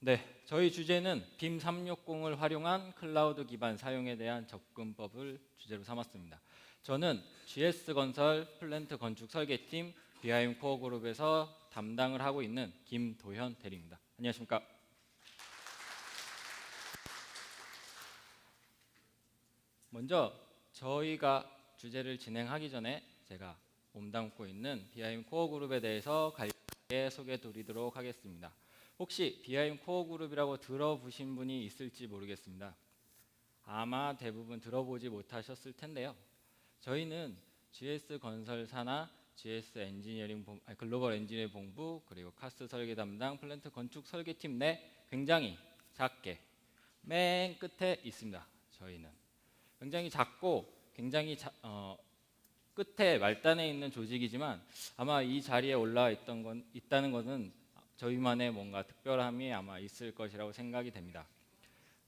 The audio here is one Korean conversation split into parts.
네, 저희 주제는 빔 360을 활용한 클라우드 기반 사용에 대한 접근법을 주제로 삼았습니다. 저는 GS건설 플랜트 건축 설계팀 비하임 코어 그룹에서 담당을 하고 있는 김도현 대리입니다. 안녕하십니까? 먼저 저희가 주제를 진행하기 전에 제가 몸담고 있는 비하임 코어 그룹에 대해서 간략하게 소개드리도록 하겠습니다. 혹시 비하임 코어 그룹이라고 들어보신 분이 있을지 모르겠습니다. 아마 대부분 들어보지 못하셨을 텐데요. 저희는 GS 건설사나 GS 글로벌 엔지니어링 본부 그리고 카스 설계 담당 플랜트 건축 설계팀 내 굉장히 작게 맨 끝에 있습니다. 저희는 굉장히 작고 굉장히 끝에 말단에 있는 조직이지만 아마 이 자리에 올라와 있다는 것은 저희만의 뭔가 특별함이 아마 있을 것이라고 생각이 됩니다.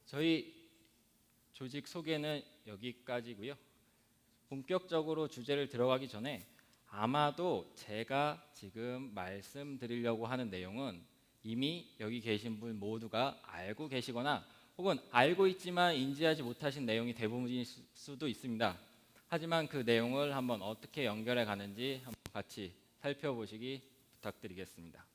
저희 조직 소개는 여기까지고요. 본격적으로 주제를 들어가기 전에 아마도 제가 지금 말씀드리려고 하는 내용은 이미 여기 계신 분 모두가 알고 계시거나 혹은 알고 있지만 인지하지 못하신 내용이 대부분일 수도 있습니다. 하지만 그 내용을 한번 어떻게 연결해 가는지 한번 같이 살펴보시기 부탁드리겠습니다.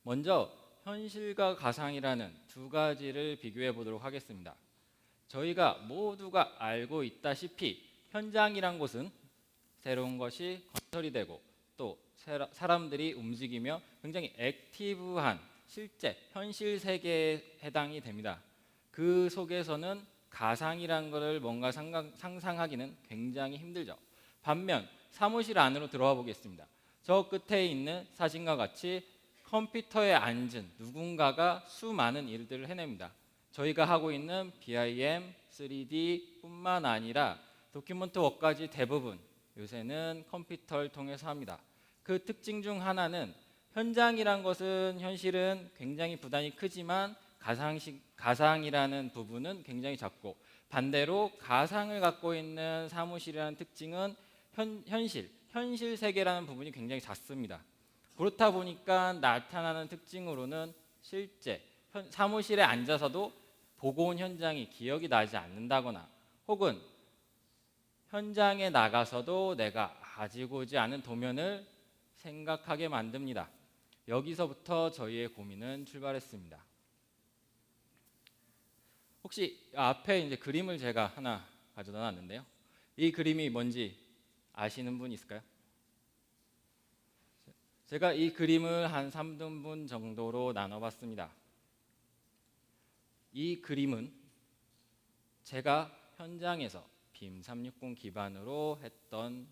먼저 현실과 가상이라는 두 가지를 비교해 보도록 하겠습니다. 저희가 모두가 알고 있다시피 현장이란 곳은 새로운 것이 건설이 되고 또 사람들이 움직이며 굉장히 액티브한 실제 현실 세계에 해당이 됩니다. 그 속에서는 가상이라는 것을 뭔가 상상하기는 굉장히 힘들죠. 반면 사무실 안으로 들어와 보겠습니다. 저 끝에 있는 사진과 같이 컴퓨터에 앉은 누군가가 수많은 일들을 해냅니다. 저희가 하고 있는 BIM, 3D 뿐만 아니라 도큐먼트 워크까지 대부분 요새는 컴퓨터를 통해서 합니다. 그 특징 중 하나는 현장이란 것은 현실은 굉장히 부담이 크지만 가상이라는 부분은 굉장히 작고 반대로 가상을 갖고 있는 사무실이라는 특징은 현실 세계라는 부분이 굉장히 작습니다. 그렇다 보니까 나타나는 특징으로는 실제 사무실에 앉아서도 보고 온 현장이 기억이 나지 않는다거나 혹은 현장에 나가서도 내가 가지고 오지 않은 도면을 생각하게 만듭니다. 여기서부터 저희의 고민은 출발했습니다. 혹시 앞에 이제 그림을 제가 하나 가져다 놨는데요. 이 그림이 뭔지 아시는 분 있을까요? 제가 이 그림을 한 3등분 정도로 나눠봤습니다. 이 그림은 제가 현장에서 빔 360 기반으로 했던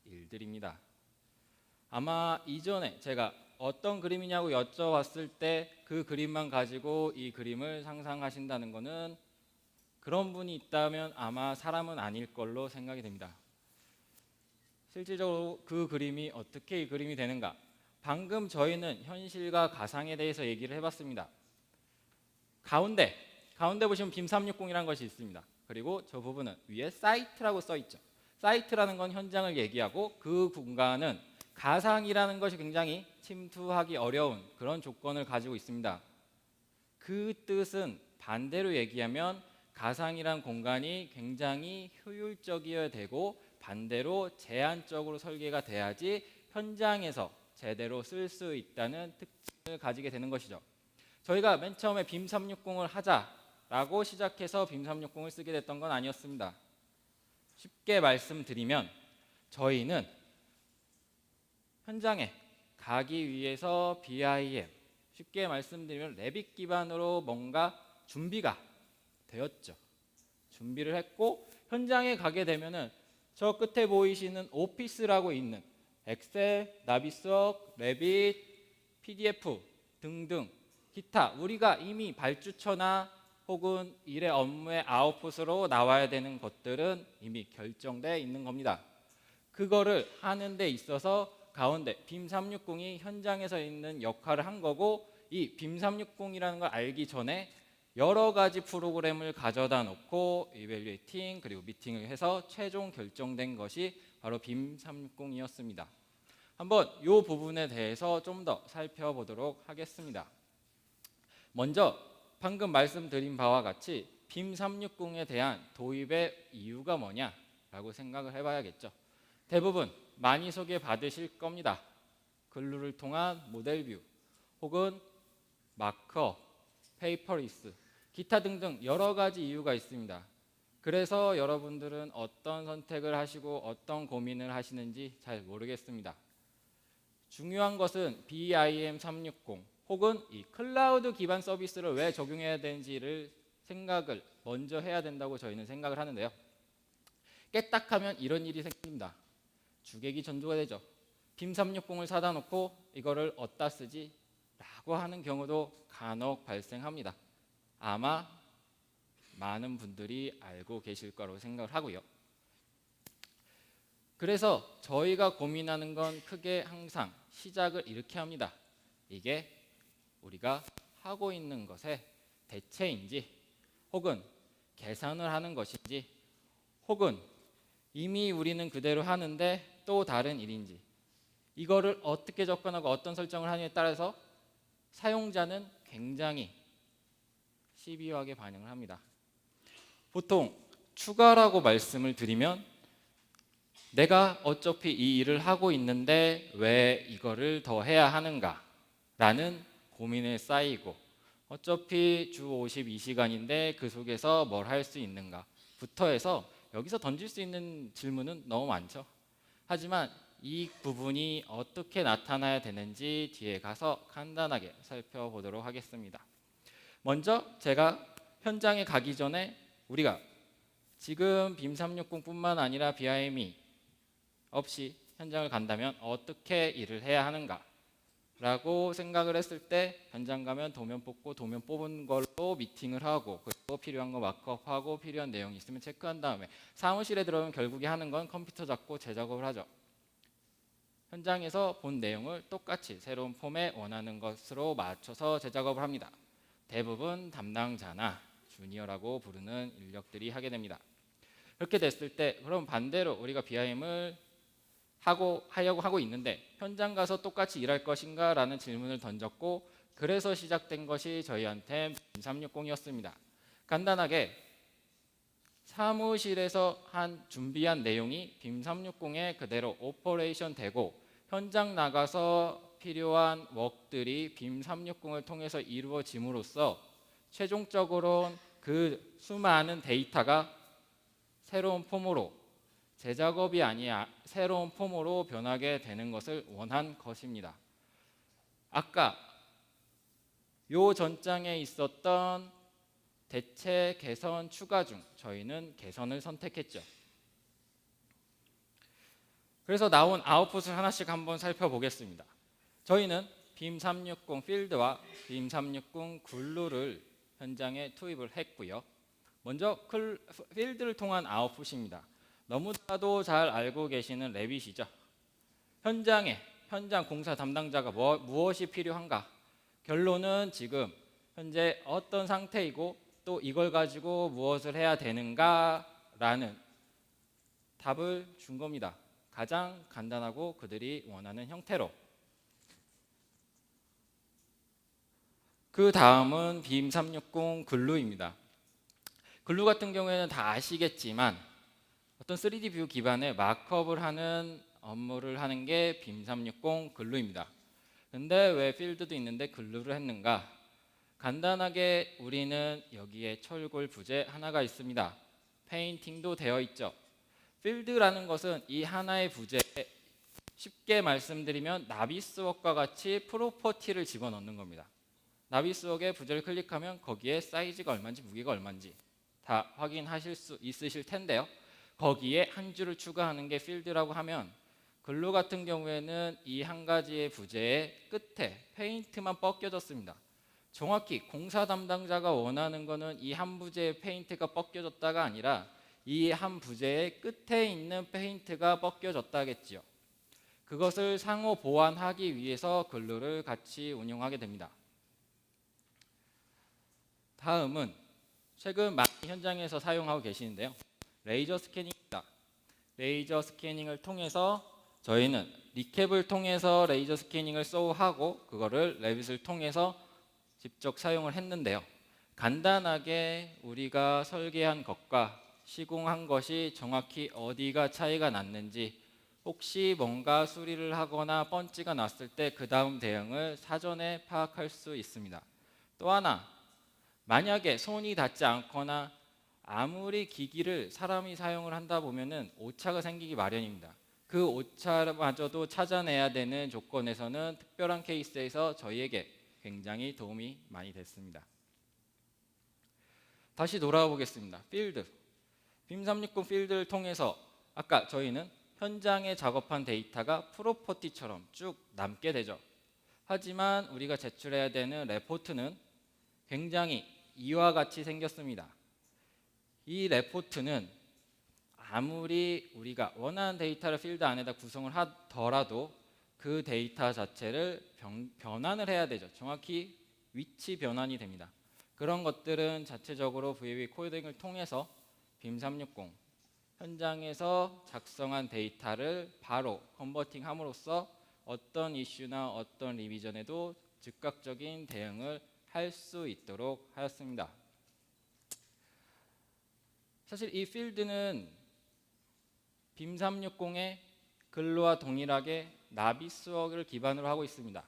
일들입니다. 아마 이전에 제가 어떤 그림이냐고 여쭤봤을 때 그 그림만 가지고 이 그림을 상상하신다는 것은 그런 분이 있다면 아마 사람은 아닐 걸로 생각이 됩니다. 실질적으로 그 그림이 어떻게 이 그림이 되는가? 방금 저희는 현실과 가상에 대해서 얘기를 해봤습니다. 가운데 보시면 빔 360이라는 것이 있습니다. 그리고 저 부분은 위에 사이트라고 써있죠. 사이트라는 건 현장을 얘기하고 그 공간은 가상이라는 것이 굉장히 침투하기 어려운 그런 조건을 가지고 있습니다. 그 뜻은 반대로 얘기하면 가상이란 공간이 굉장히 효율적이어야 되고 반대로 제한적으로 설계가 돼야지 현장에서 제대로 쓸 수 있다는 특징을 가지게 되는 것이죠. 저희가 맨 처음에 빔 360을 하자라고 시작해서 빔 360을 쓰게 됐던 건 아니었습니다. 쉽게 말씀드리면 저희는 현장에 가기 위해서 BIM, 쉽게 말씀드리면 레빗 기반으로 뭔가 준비가 되었죠. 준비를 했고 현장에 가게 되면은 저 끝에 보이시는 오피스라고 있는 엑셀, 나비수억, 레빗, PDF 등등 기타 우리가 이미 발주처나 혹은 일의 업무의 아웃풋으로 나와야 되는 것들은 이미 결정되어 있는 겁니다. 그거를 하는 데 있어서 가운데 빔 360이 현장에서 있는 역할을 한 거고 이 빔 360이라는 걸 알기 전에 여러 가지 프로그램을 가져다 놓고 이밸류에이팅 그리고 미팅을 해서 최종 결정된 것이 바로 빔 360이었습니다. 한번 이 부분에 대해서 좀 더 살펴보도록 하겠습니다. 먼저 방금 말씀드린 바와 같이 빔 360에 대한 도입의 이유가 뭐냐라고 생각을 해봐야겠죠. 대부분 많이 소개받으실 겁니다. 글루를 통한 모델 뷰 혹은 마크업, 페이퍼리스, 기타 등등 여러 가지 이유가 있습니다. 그래서 여러분들은 어떤 선택을 하시고 어떤 고민을 하시는지 잘 모르겠습니다. 중요한 것은 BIM 360 혹은 이 클라우드 기반 서비스를 왜 적용해야 되는지를 생각을 먼저 해야 된다고 저희는 생각을 하는데요. 깨딱하면 이런 일이 생깁니다. 주객이 전도가 되죠. 빔 360을 사다 놓고 이거를 어디다 쓰지? 라고 하는 경우도 간혹 발생합니다. 아마 많은 분들이 알고 계실 거라고 생각을 하고요. 그래서 저희가 고민하는 건 크게 항상 시작을 이렇게 합니다. 이게 우리가 하고 있는 것의 대체인지 혹은 개선을 하는 것인지 혹은 이미 우리는 그대로 하는데 또 다른 일인지 이거를 어떻게 접근하고 어떤 설정을 하느냐에 따라서 사용자는 굉장히 시비하게 반응을 합니다. 보통 추가라고 말씀을 드리면 내가 어차피 이 일을 하고 있는데 왜 이거를 더 해야 하는가 라는 고민에 쌓이고 어차피 주 52시간인데 그 속에서 뭘 할 수 있는가 부터 해서 여기서 던질 수 있는 질문은 너무 많죠. 하지만 이 부분이 어떻게 나타나야 되는지 뒤에 가서 간단하게 살펴보도록 하겠습니다. 먼저 제가 현장에 가기 전에 우리가 지금 빔 360뿐만 아니라 BIM이 없이 현장을 간다면 어떻게 일을 해야 하는가 라고 생각을 했을 때 현장 가면 도면 뽑고 도면 뽑은 걸로 미팅을 하고 그리고 필요한 거 마크업하고 필요한 내용이 있으면 체크한 다음에 사무실에 들어오면 결국에 하는 건 컴퓨터 잡고 재작업을 하죠. 현장에서 본 내용을 똑같이 새로운 폼에 원하는 것으로 맞춰서 재작업을 합니다. 대부분 담당자나 주니어라고 부르는 인력들이 하게 됩니다. 그렇게 됐을 때 그럼 반대로 우리가 BIM을 하려고 하고 있는데 현장 가서 똑같이 일할 것인가 라는 질문을 던졌고 그래서 시작된 것이 저희한테 빔 360이었습니다. 간단하게 사무실에서 준비한 내용이 빔 360에 그대로 오퍼레이션 되고 현장 나가서 필요한 웍들이 빔 360을 통해서 이루어짐으로써 최종적으로는 그 수많은 데이터가 새로운 폼으로 재작업이 아니라 새로운 폼으로 변하게 되는 것을 원한 것입니다. 아까 요 전장에 있었던 대체, 개선, 추가 중 저희는 개선을 선택했죠. 그래서 나온 아웃풋을 하나씩 한번 살펴보겠습니다. 저희는 빔 360 필드와 빔 360 글루를 현장에 투입을 했고요. 먼저 필드를 통한 아웃풋입니다. 너무나도 잘 알고 계시는 레빗이죠. 현장 공사 담당자가 무엇이 필요한가? 결론은 지금 현재 어떤 상태이고 또 이걸 가지고 무엇을 해야 되는가라는 답을 준 겁니다. 가장 간단하고 그들이 원하는 형태로. 그 다음은 빔 360 글루입니다. 글루 같은 경우에는 다 아시겠지만 어떤 3D 뷰 기반의 마크업을 하는 업무를 하는 게 빔 360 글루입니다. 근데 왜 필드도 있는데 글루를 했는가? 간단하게 우리는 여기에 철골 부재 하나가 있습니다. 페인팅도 되어 있죠. 필드라는 것은 이 하나의 부재에 쉽게 말씀드리면 나비스웍과 같이 프로퍼티를 집어넣는 겁니다. 나비스웍에 부재를 클릭하면 거기에 사이즈가 얼마인지 무게가 얼마인지 다 확인하실 수 있으실 텐데요. 거기에 한 줄을 추가하는 게 필드라고 하면 글루 같은 경우에는 이 한 가지의 부재의 끝에 페인트만 벗겨졌습니다. 정확히 공사 담당자가 원하는 거는 이 한 부재의 페인트가 벗겨졌다가 아니라 이 한 부재의 끝에 있는 페인트가 벗겨졌다겠지요. 그것을 상호 보완하기 위해서 글루를 같이 운용하게 됩니다. 다음은 최근 많이 현장에서 사용하고 계시는데요. 레이저 스캐닝입니다. 레이저 스캐닝을 통해서 저희는 리캡을 통해서 레이저 스캐닝을 소우하고 그거를 레빗을 통해서 직접 사용을 했는데요. 간단하게 우리가 설계한 것과 시공한 것이 정확히 어디가 차이가 났는지, 혹시 뭔가 수리를 하거나 번지가 났을 때 그 다음 대응을 사전에 파악할 수 있습니다. 또 하나, 만약에 손이 닿지 않거나 아무리 기기를 사람이 사용을 한다 보면은 오차가 생기기 마련입니다. 그 오차마저도 찾아내야 되는 조건에서는 특별한 케이스에서 저희에게 굉장히 도움이 많이 됐습니다. 다시 돌아와 보겠습니다. 필드. 빔 360 필드를 통해서 아까 저희는 현장에 작업한 데이터가 프로퍼티처럼 쭉 남게 되죠. 하지만 우리가 제출해야 되는 레포트는 굉장히 이와 같이 생겼습니다. 이 레포트는 아무리 우리가 원하는 데이터를 필드 안에다 구성을 하더라도 그 데이터 자체를 변환을 해야 되죠. 정확히 위치 변환이 됩니다. 그런 것들은 자체적으로 VB 코딩을 통해서 빔 360 현장에서 작성한 데이터를 바로 컨버팅함으로써 어떤 이슈나 어떤 리비전에도 즉각적인 대응을 할 수 있도록 하였습니다. 사실 이 필드는 빔 360의 글루와 동일하게 나비수억을 기반으로 하고 있습니다.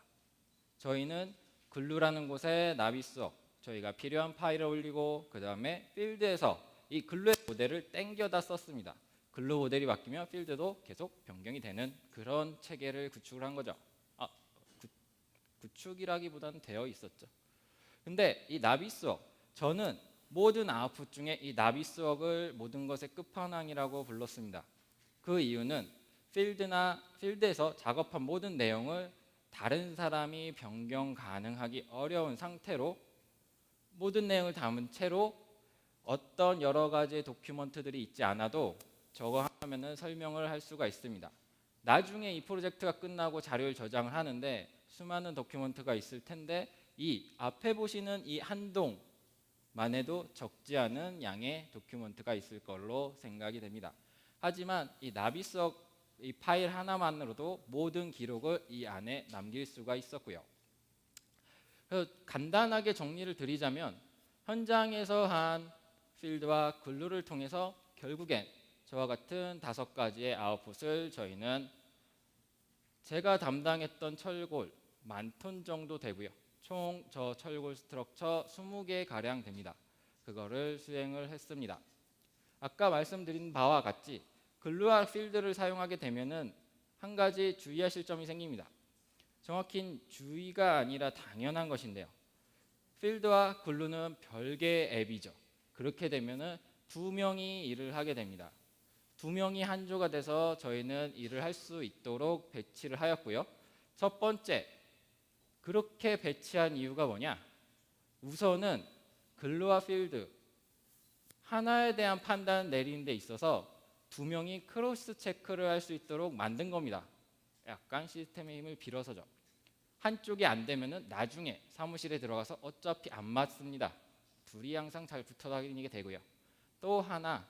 저희는 글루라는 곳에 나비수억, 저희가 필요한 파일을 올리고 그 다음에 필드에서 이 글루의 모델을 땡겨다 썼습니다. 글루 모델이 바뀌면 필드도 계속 변경이 되는 그런 체계를 구축을 한 거죠. 구축이라기보다는 되어 있었죠. 근데 이 나비수억, 저는 모든 아웃풋 중에 이 나비수억을 모든 것의 끝판왕이라고 불렀습니다. 그 이유는 필드에서 작업한 모든 내용을 다른 사람이 변경 가능하기 어려운 상태로 모든 내용을 담은 채로 어떤 여러 가지 도큐먼트들이 있지 않아도 저거 하면은 설명을 할 수가 있습니다. 나중에 이 프로젝트가 끝나고 자료를 저장을 하는데 수많은 도큐먼트가 있을 텐데 이 앞에 보시는 이 한 동만 해도 적지 않은 양의 도큐먼트가 있을 걸로 생각이 됩니다. 하지만 이 나비수억 이 파일 하나만으로도 모든 기록을 이 안에 남길 수가 있었고요. 그래서 간단하게 정리를 드리자면 현장에서 한 필드와 글루를 통해서 결국엔 저와 같은 5가지의 아웃풋을 저희는 제가 담당했던 철골 10,000톤 정도 되고요. 총 저 철골 스트럭처 20개 가량 됩니다. 그거를 수행을 했습니다. 아까 말씀드린 바와 같이 글루와 필드를 사용하게 되면은 한 가지 주의하실 점이 생깁니다. 정확히 주의가 아니라 당연한 것인데요. 필드와 글루는 별개의 앱이죠. 그렇게 되면은 2명이 일을 하게 됩니다. 2명이 한 조가 돼서 저희는 일을 할 수 있도록 배치를 하였고요. 첫 번째, 그렇게 배치한 이유가 뭐냐? 우선은 글루와 필드 하나에 대한 판단을 내리는 데 있어서 2명이 크로스 체크를 할 수 있도록 만든 겁니다. 약간 시스템의 힘을 빌어서죠. 한쪽이 안 되면은 나중에 사무실에 들어가서 어차피 안 맞습니다. 둘이 항상 잘 붙어 다니게 되고요. 또 하나,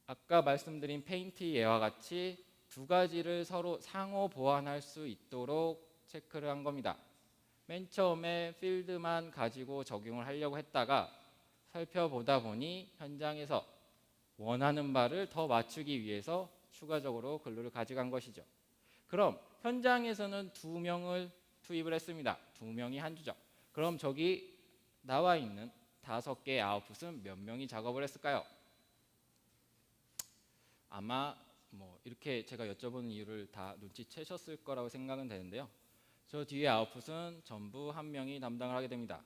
아까 말씀드린 페인트 예와 같이 2가지를 서로 상호 보완할 수 있도록 체크를 한 겁니다. 맨 처음에 필드만 가지고 적용을 하려고 했다가 살펴보다 보니 현장에서 원하는 바를 더 맞추기 위해서 추가적으로 글루를 가져간 것이죠. 그럼 현장에서는 2명을 투입을 했습니다. 2명이 한 주죠. 그럼 저기 나와 있는 5개의 아웃풋은 몇 명이 작업을 했을까요? 아마 뭐 이렇게 제가 여쭤보는 이유를 다 눈치채셨을 거라고 생각은 되는데요. 저 뒤에 아웃풋은 전부 1명이 담당을 하게 됩니다.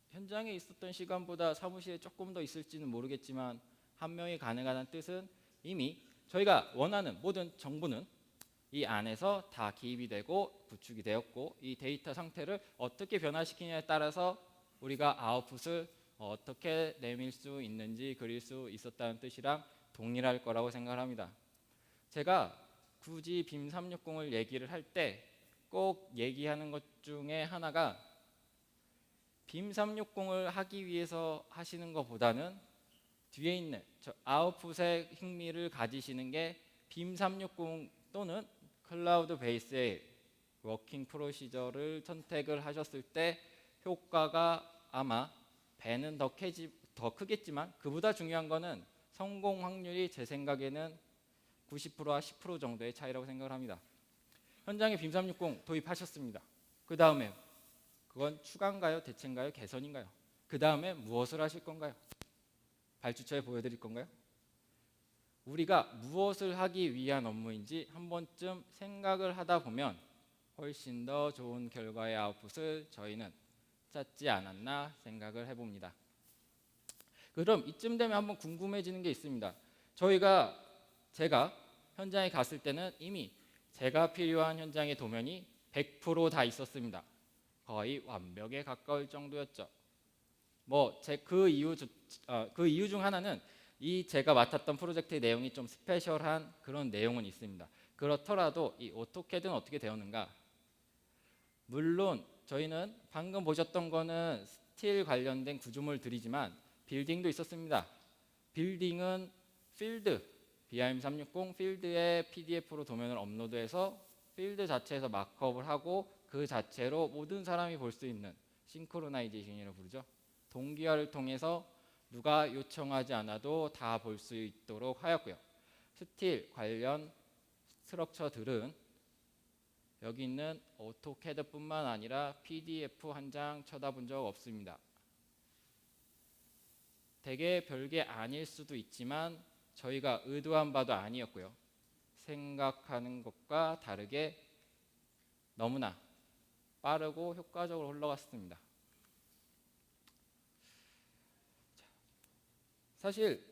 현장에 있었던 시간보다 사무실에 조금 더 있을지는 모르겠지만 1명이 가능하다는 뜻은 이미 저희가 원하는 모든 정보는 이 안에서 다 기입이 되고 구축이 되었고 이 데이터 상태를 어떻게 변화시키냐에 따라서 우리가 아웃풋을 어떻게 내밀 수 있는지 그릴 수 있었다는 뜻이랑 동일할 거라고 생각을 합니다. 제가 굳이 빔 360을 얘기를 할 때 꼭 얘기하는 것 중에 하나가 빔 360을 하기 위해서 하시는 것보다는 뒤에 있는 저 아웃풋에 흥미를 가지시는 게 빔 360 또는 클라우드 베이스의 워킹 프로시저를 선택을 하셨을 때 효과가 아마 배는 더 크겠지만 그보다 중요한 거는 성공 확률이 제 생각에는 90%와 10% 정도의 차이라고 생각을 합니다. 현장에 빔 360 도입하셨습니다. 그 다음에 그건 추가인가요? 대체인가요? 개선인가요? 그 다음에 무엇을 하실 건가요? 발주처에 보여드릴 건가요? 우리가 무엇을 하기 위한 업무인지 한 번쯤 생각을 하다 보면 훨씬 더 좋은 결과의 아웃풋을 저희는 찾지 않았나 생각을 해봅니다. 그럼 이쯤 되면 한번 궁금해지는 게 있습니다. 제가 현장에 갔을 때는 이미 제가 필요한 현장의 도면이 100% 다 있었습니다. 거의 완벽에 가까울 정도였죠. 그 이유 중 하나는 제가 맡았던 프로젝트의 내용이 좀 스페셜한 그런 내용은 있습니다. 그렇더라도 이 오토캐드는 어떻게 되었는가? 물론 저희는 방금 보셨던 거는 스틸 관련된 구조물들이지만 빌딩도 있었습니다. 빌딩은 필드, BIM 360 필드에 PDF로 도면을 업로드해서 필드 자체에서 마크업을 하고 그 자체로 모든 사람이 볼 수 있는 싱크로나이제이션이라고 부르죠. 동기화를 통해서 누가 요청하지 않아도 다 볼 수 있도록 하였고요. 스틸 관련 스트럭처들은 여기 있는 오토캐드뿐만 아니라 PDF 한 장 쳐다본 적 없습니다. 되게 별게 아닐 수도 있지만 저희가 의도한 바도 아니었고요. 생각하는 것과 다르게 너무나 빠르고 효과적으로 흘러갔습니다. 사실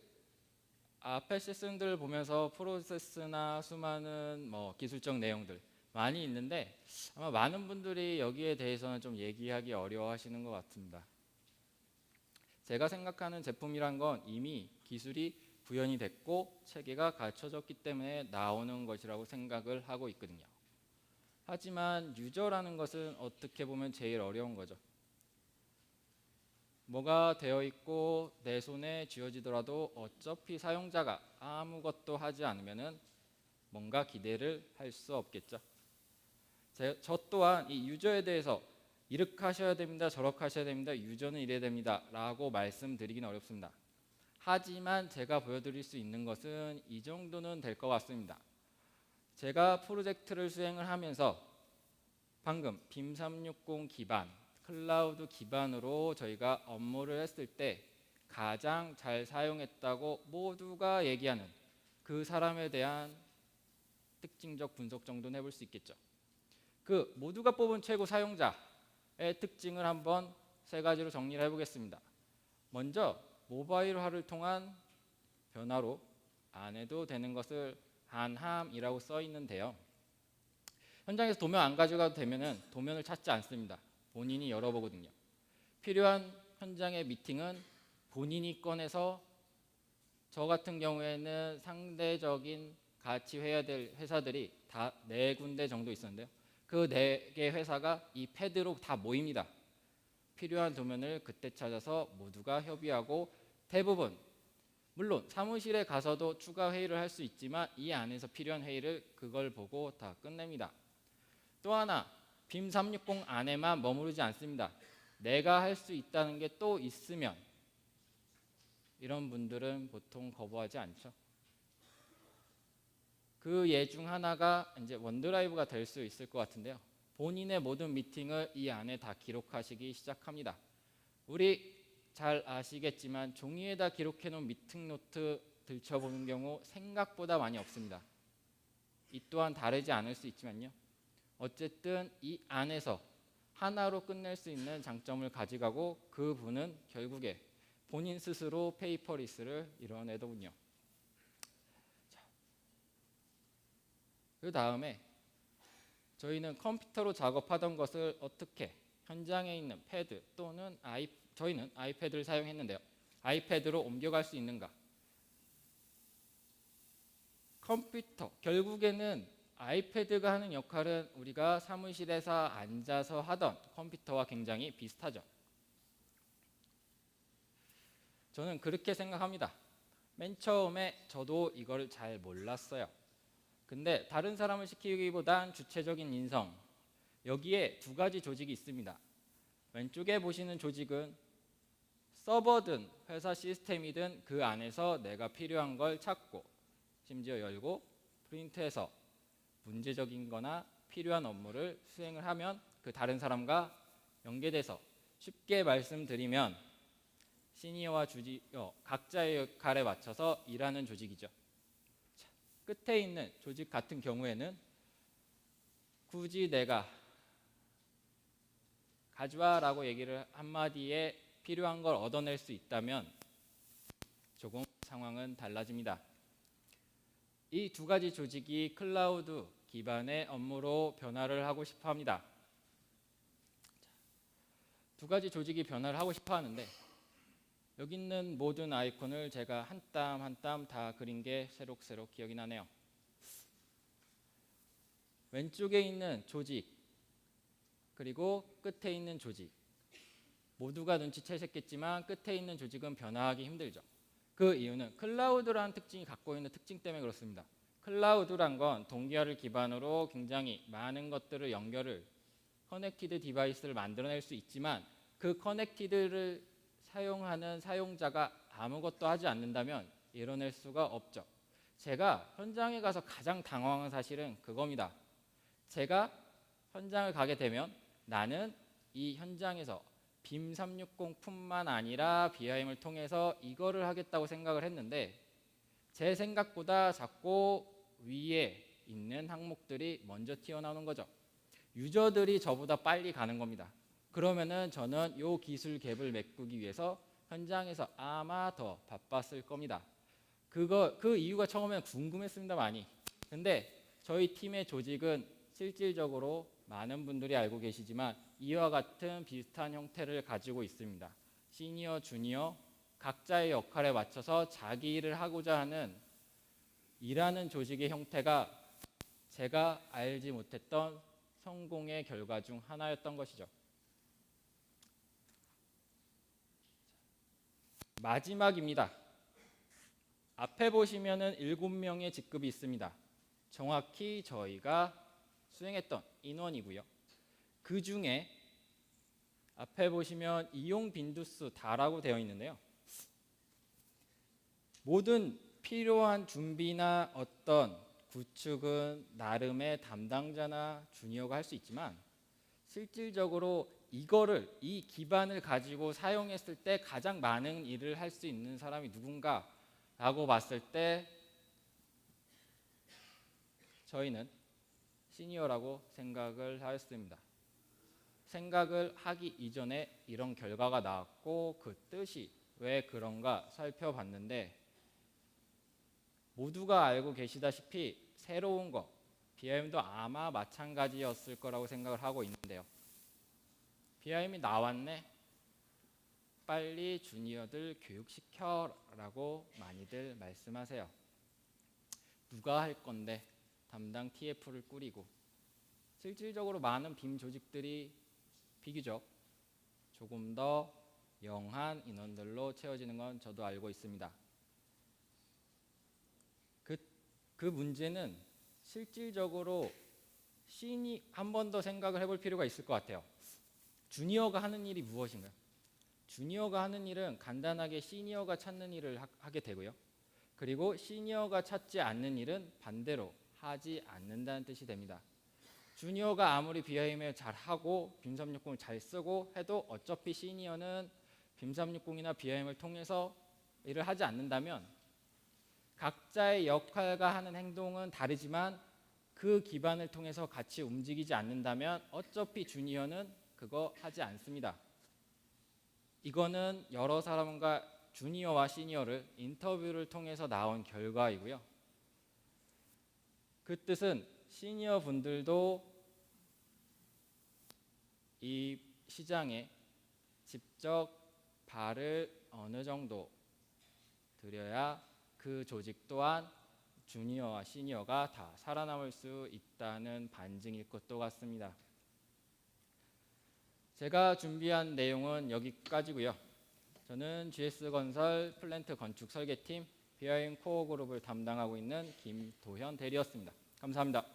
앞에 세션들을 보면서 프로세스나 수많은 기술적 내용들 많이 있는데 아마 많은 분들이 여기에 대해서는 좀 얘기하기 어려워하시는 것 같습니다. 제가 생각하는 제품이란 건 이미 기술이 구현이 됐고 체계가 갖춰졌기 때문에 나오는 것이라고 생각을 하고 있거든요. 하지만 유저라는 것은 어떻게 보면 제일 어려운 거죠. 뭐가 되어 있고 내 손에 쥐어지더라도 어차피 사용자가 아무것도 하지 않으면 뭔가 기대를 할 수 없겠죠. 저 또한 이 유저에 대해서 이렇게 하셔야 됩니다, 저렇게 하셔야 됩니다, 유저는 이래야 됩니다 라고 말씀드리기는 어렵습니다. 하지만 제가 보여드릴 수 있는 것은 이 정도는 될 것 같습니다. 제가 프로젝트를 수행을 하면서 방금 빔 360 기반, 클라우드 기반으로 저희가 업무를 했을 때 가장 잘 사용했다고 모두가 얘기하는 그 사람에 대한 특징적 분석 정도는 해볼 수 있겠죠. 그 모두가 뽑은 최고 사용자의 특징을 한번 세 가지로 정리를 해보겠습니다. 먼저 모바일화를 통한 변화로 안 해도 되는 것을 안함이라고 써 있는데요. 현장에서 도면 안 가져가도 되면은 도면을 찾지 않습니다. 본인이 열어보거든요. 필요한 현장의 미팅은 본인이 꺼내서 저 같은 경우에는 상대적인 같이 해야 될 회사들이 다 4군데 정도 있었는데요. 그 4개 회사가 이 패드로 다 모입니다. 필요한 도면을 그때 찾아서 모두가 협의하고 대부분 물론 사무실에 가서도 추가 회의를 할 수 있지만 이 안에서 필요한 회의를 그걸 보고 다 끝냅니다. 또 하나 빔 360 안에만 머무르지 않습니다. 내가 할 수 있다는 게 또 있으면 이런 분들은 보통 거부하지 않죠. 그 예 중 하나가 이제 원드라이브가 될 수 있을 것 같은데요. 본인의 모든 미팅을 이 안에 다 기록하시기 시작합니다. 우리 잘 아시겠지만 종이에다 기록해 놓은 미팅 노트 들춰보는 경우 생각보다 많이 없습니다. 이 또한 다르지 않을 수 있지만요. 어쨌든 이 안에서 하나로 끝낼 수 있는 장점을 가져가고 그분은 결국에 본인 스스로 페이퍼리스를 이뤄내더군요. 그 다음에 저희는 컴퓨터로 작업하던 것을 어떻게 현장에 있는 패드 또는 저희는 아이패드를 사용했는데요. 아이패드로 옮겨갈 수 있는가? 컴퓨터, 결국에는 아이패드가 하는 역할은 우리가 사무실에서 앉아서 하던 컴퓨터와 굉장히 비슷하죠. 저는 그렇게 생각합니다. 맨 처음에 저도 이걸 잘 몰랐어요. 근데 다른 사람을 시키기보단 주체적인 인성, 여기에 두 가지 조직이 있습니다. 왼쪽에 보시는 조직은 서버든 회사 시스템이든 그 안에서 내가 필요한 걸 찾고 심지어 열고 프린트해서 문제적인 거나 필요한 업무를 수행을 하면 그 다른 사람과 연계돼서 쉽게 말씀드리면 시니어와 주니어 각자의 역할에 맞춰서 일하는 조직이죠. 자, 끝에 있는 조직 같은 경우에는 굳이 내가 가져와라고 얘기를 한마디에 필요한 걸 얻어낼 수 있다면 조금 상황은 달라집니다. 이 두 가지 조직이 클라우드 기반의 업무로 변화를 하고 싶어 합니다. 두 가지 조직이 변화를 하고 싶어 하는데 여기 있는 모든 아이콘을 제가 한 땀 한 땀 다 그린 게 새록새록 기억이 나네요. 왼쪽에 있는 조직 그리고 끝에 있는 조직 모두가 눈치채셨겠지만 끝에 있는 조직은 변화하기 힘들죠. 그 이유는 클라우드라는 특징이 갖고 있는 특징 때문에 그렇습니다. 클라우드란 건 동기화를 기반으로 굉장히 많은 것들을 연결을 커넥티드 디바이스를 만들어낼 수 있지만 그 커넥티드를 사용하는 사용자가 아무것도 하지 않는다면 이뤄낼 수가 없죠. 제가 현장에 가서 가장 당황한 사실은 그겁니다. 제가 현장을 가게 되면 나는 이 현장에서 빔 360뿐만 아니라 BIM을 통해서 이거를 하겠다고 생각을 했는데 제 생각보다 자꾸 위에 있는 항목들이 먼저 튀어나오는 거죠. 유저들이 저보다 빨리 가는 겁니다. 그러면은 저는 이 기술 갭을 메꾸기 위해서 현장에서 아마 더 바빴을 겁니다. 그 이유가 처음엔 궁금했습니다, 많이. 근데 저희 팀의 조직은 실질적으로 많은 분들이 알고 계시지만 이와 같은 비슷한 형태를 가지고 있습니다. 시니어, 주니어 각자의 역할에 맞춰서 자기 일을 하고자 하는 일하는 조직의 형태가 제가 알지 못했던 성공의 결과 중 하나였던 것이죠. 마지막입니다. 앞에 보시면은 7명의 직급이 있습니다. 정확히 저희가 수행했던 인원이고요. 그 중에 앞에 보시면 이용 빈도수 다라고 되어 있는데요. 모든 필요한 준비나 어떤 구축은 나름의 담당자나 주니어가 할 수 있지만 실질적으로 이 기반을 가지고 사용했을 때 가장 많은 일을 할 수 있는 사람이 누군가라고 봤을 때 저희는 시니어라고 생각을 하였습니다. 생각을 하기 이전에 이런 결과가 나왔고 그 뜻이 왜 그런가 살펴봤는데 모두가 알고 계시다시피 새로운 거 BIM도 아마 마찬가지였을 거라고 생각을 하고 있는데요. BIM이 나왔네. 빨리 주니어들 교육시켜라고 많이들 말씀하세요. 누가 할 건데 담당 TF를 꾸리고 실질적으로 많은 빔 조직들이 비교적 조금 더 영한 인원들로 채워지는 건 저도 알고 있습니다. 그 문제는 실질적으로 한 번 더 생각을 해볼 필요가 있을 것 같아요. 주니어가 하는 일이 무엇인가요? 주니어가 하는 일은 간단하게 시니어가 찾는 일을 하게 되고요. 그리고 시니어가 찾지 않는 일은 반대로 하지 않는다는 뜻이 됩니다. 주니어가 아무리 BIM을 잘하고 빔 360을 잘 쓰고 해도 어차피 시니어는 빔 360이나 BIM을 통해서 일을 하지 않는다면 각자의 역할과 하는 행동은 다르지만 그 기반을 통해서 같이 움직이지 않는다면 어차피 주니어는 그거 하지 않습니다. 이거는 여러 사람과 주니어와 시니어를 인터뷰를 통해서 나온 결과이고요. 그 뜻은 시니어 분들도 이 시장에 직접 발을 어느 정도 들여야 그 조직 또한 주니어와 시니어가 다 살아남을 수 있다는 반증일 것도 같습니다. 제가 준비한 내용은 여기까지고요. 저는 GS건설 플랜트 건축 설계팀 BIM 코어 그룹을 담당하고 있는 김도현 대리였습니다. 감사합니다.